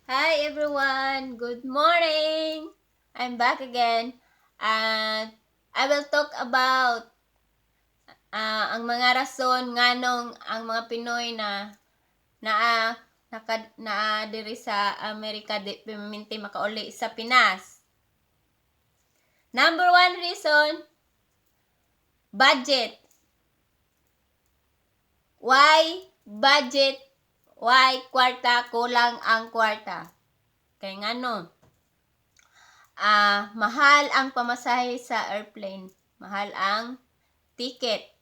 Hi everyone! Good morning! I'm back again and I will talk about ang mga rason nganong ang mga Pinoy na naa diri sa Amerika di permanente makauli sa Pinas. Number one reason, budget. Why budget? Why kwarta? Kulang ang kwarta. Kaya ngano? Mahal ang pamasahe sa airplane. Mahal ang ticket.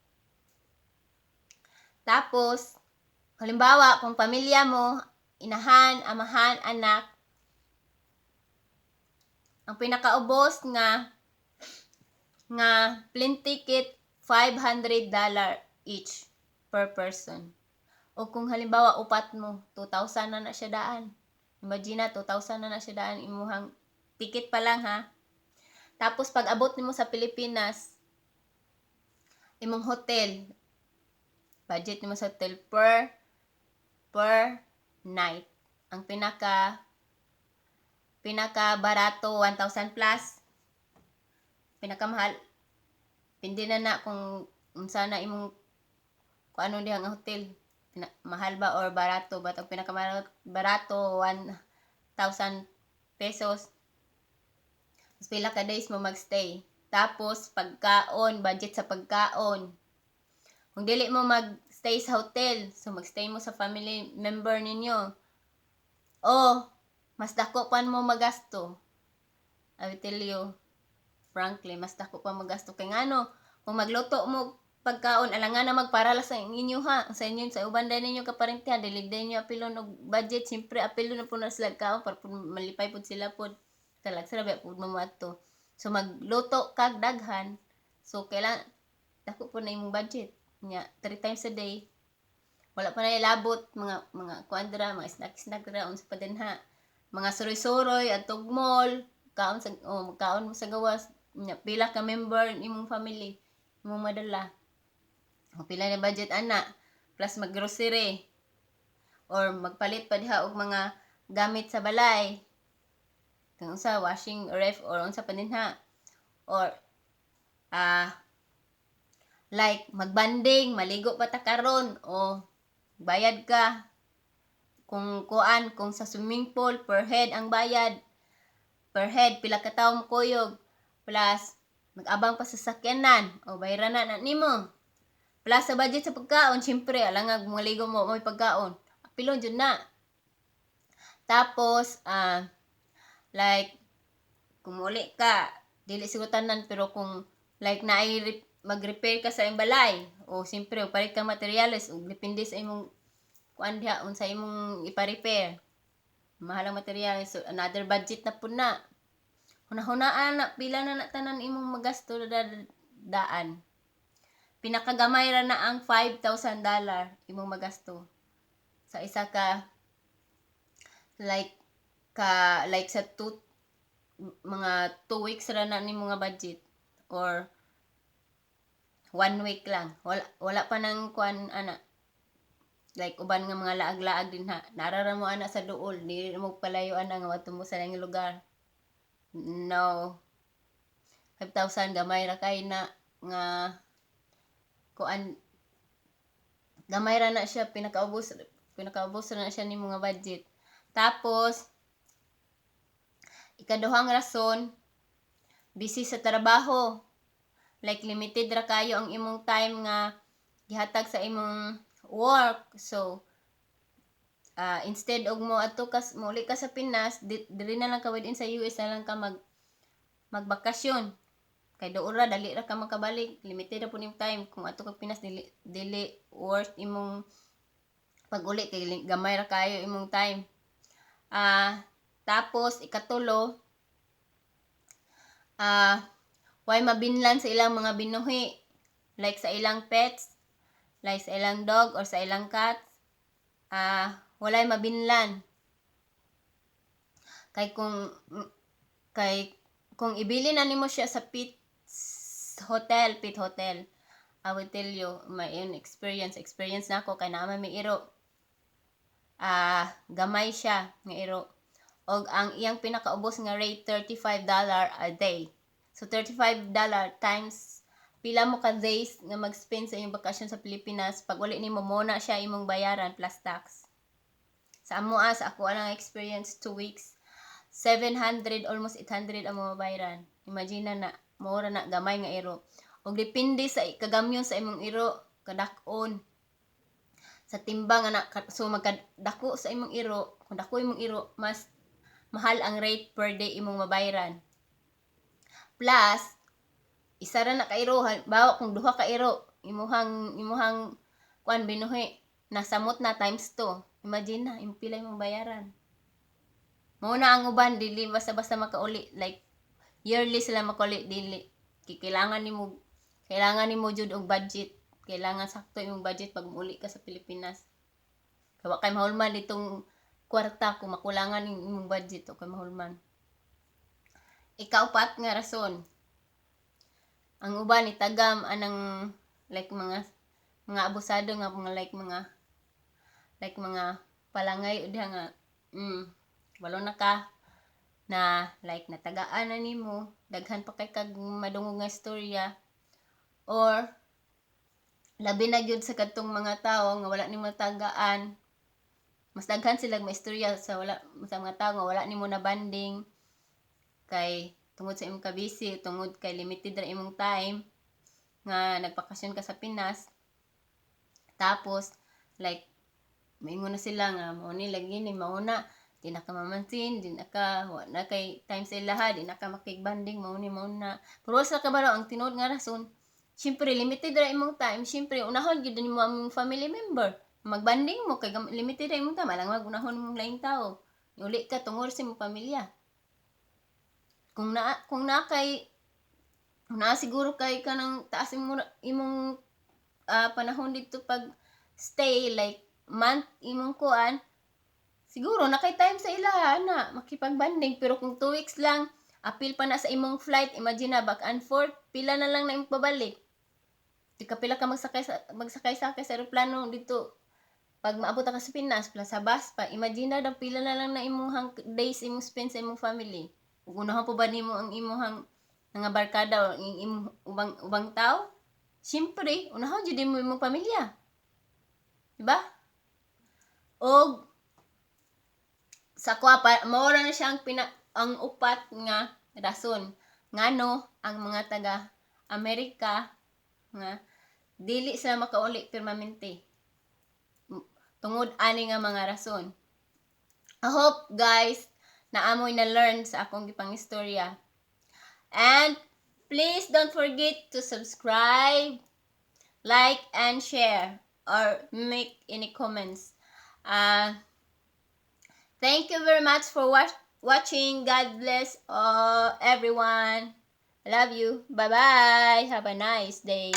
Tapos, halimbawa, kung pamilya mo, inahan, amahan, anak, ang pinakaubos nga plane ticket, $500 each per person. O kung halimbawa, upat mo, 2,000 na siya daan. Imagine na, 2,000 na siya daan. Imuhang ticket pa lang ha. Tapos, pag abot nimo sa Pilipinas, imong hotel, budget nimo sa hotel per night. Ang pinaka barato 1,000 plus. Pinaka mahal pindi na kung unsa na imong kung ano diha nga hotel. Mahal ba or barato? But ang pinaka barato 1,000 pesos. Mas pila ka days mo magstay. Tapos pagkaon, budget sa pagkaon. Kung dili mo magstay sa hotel, so magstay mo sa family member ninyo. O, mas dako pa mo magasto. I will tell you, frankly, mas dako pa magasto. Kaya ngano, kung magluto mo pagkaon, alangan na magparala sa inyo ha. Sa inyo, sa uban din ninyo kaparentihan, diligday nyo apilo ng budget. Siyempre, apilo na po na sila kaon para po malipay po sila po. Talag sila, po mamato. So, magluto kag daghan. So, kailangan, dako po na imong budget. Nya 3 times a day wala pa na ilabot mga kuandra mga snack ra unsa pa din ha mga suroy-suroy atog mall kaon mo sa gawas nya pila ka member imong family imong madala o pila na budget ana plus maggrocery or magpalit pa diha og mga gamit sa balay kung unsa washing ref or unsa pa din ha or like magbanding, maligo pa ta karon o bayad ka kung sa swimming pool per head ang bayad per head pila ka tawo mo kuyog plus mag-abang pa sa sakyanan o bayaran na nimo plus sa budget sa pagkaon syempre alangag maligo mo may pagkaon apilon jud na tapos like kung muli ka dili siguro tanan pero kung like naay mag-repair ka sa imong balay o siyempre palit ka materyales o depende sa imong kuan diha unsa imong ipa-repair mahal ang materyales so another budget na pud na hunahunaan na pila na tanan imong magasto daan pinakagamay ra na ang $5,000 imong magasto sa isa ka like sa mga 2 weeks ra na nimo nga budget or 1 week lang. Wala pa nang kuan ana. Like uban nga mga laag-laag din ha. Narara mo ana sa duol, di mo palayo ana nga wato mo sa lang lugar. No. 5,000 gamay ra kay na nga kuan gamay ra na siya pinakaubos na siya ni mga budget. Tapos ikaduhang rason busy sa trabaho. Like limited ra kayo ang imong time nga gihatag sa imong work. So instead og mo ato muli ka sa Pinas, diri na lang ka within sa US na lang ka magbakasyon. Kay doon ra dali ra ka makabalik. Limited ra pud yung time kung ato ka Pinas dili worth imong pag-uli kay gamay ra kayo imong time. Tapos ikatulo why mabinlan sa ilang mga binuhi like sa ilang pets like sa ilang dog or sa ilang cat walay mabinlan kay kung ibili na nimo siya sa pet hotel I will tell you my own experience nako kay naman may iro gamay siya nga iro og ang iyang pinakaubos nga rate $35 a day. So $35 times pila mo ka days nga mag-spend sa iyong bakasyon sa Pilipinas, pag uli nimo muna siya imong bayaran plus tax. Sa amo sa ako lang experience 2 weeks, 700 almost 800 ang mabayaran. Imagine na mura na gamay nga iro. Og depende sa kagamyon sa imong iro, kadak-on. Sa timbang na so magkadako sa imong iro, kung dako imong iro, mas mahal ang rate per day imong mabayaran. Plus, isa ra na ka iro, bawa kung duha ka iro, imuhang kuan binuhi, nasamot na times 2. Imagine na, pila imong bayaran. Muna ang uban dili basta-basta makauli, like yearly sila makauli, dili kailangan nimo jud og budget. Kailangan sakto imong budget pag muuli ka sa Pilipinas. Kawa kay mahulman ditong kwarta kung makulangan imong budget o kay mahulman. Ikaupat nga rason. Ang uban itagam anang like mga abusado nga mga palangay diha nga walo na ka na like natagaan na nimo, daghan pa kay kag madungog nga istorya, or labi na gyud sa kadtong mga tao nga wala nimo tagaan, mas daghan sila nga istorya sa mga tao nga wala nimo na banding kay tungod sa imong kabisi, tungod kay limited ra imong time nga nagpakasyon ka sa Pinas. Tapos like maingon na sila nga mao ni lagi ni mauna di na ka mamansin, di na ka wala kay time sa ilaha, di na ka makigbanding mao na. Pero sa kabalo ang tinuod nga rason, syempre limited ra imong time, syempre unahon gyud nimo ang family member. Magbanding mo kay limited ra imong time, alang unahon mong laing tao. Uli ka tungod sa imong pamilya. Kung siguro kay kanang taas imong panahon dito pag stay like month imong kuan, siguro na kay time sa ilaha na makipagbanding. Pero kung 2 weeks lang, apil pa na sa imong flight, imagine na back and forth, pila na lang na imong pabalik. Di ka pila ka magsakay sa eroplano dito pag maabot ka sa Pinas plus sa bus pa. Imagine na pila na lang na imong days imong spend sa imong family. Ug unahan pa ba nimo ang imong nga barkada o imong ubang tao? Syempre, unahan jud mo imong pamilya. Diba? Og sa mao na siya ang upat nga rason ngano ang mga taga Amerika nga dili sila makauli permanente tungod ani nga mga rason. I hope guys na amoy na learn sa akong gipang istorya. And please don't forget to subscribe, like and share or make any comments. Thank you very much for watching. God bless everyone. I love you. Bye-bye. Have a nice day.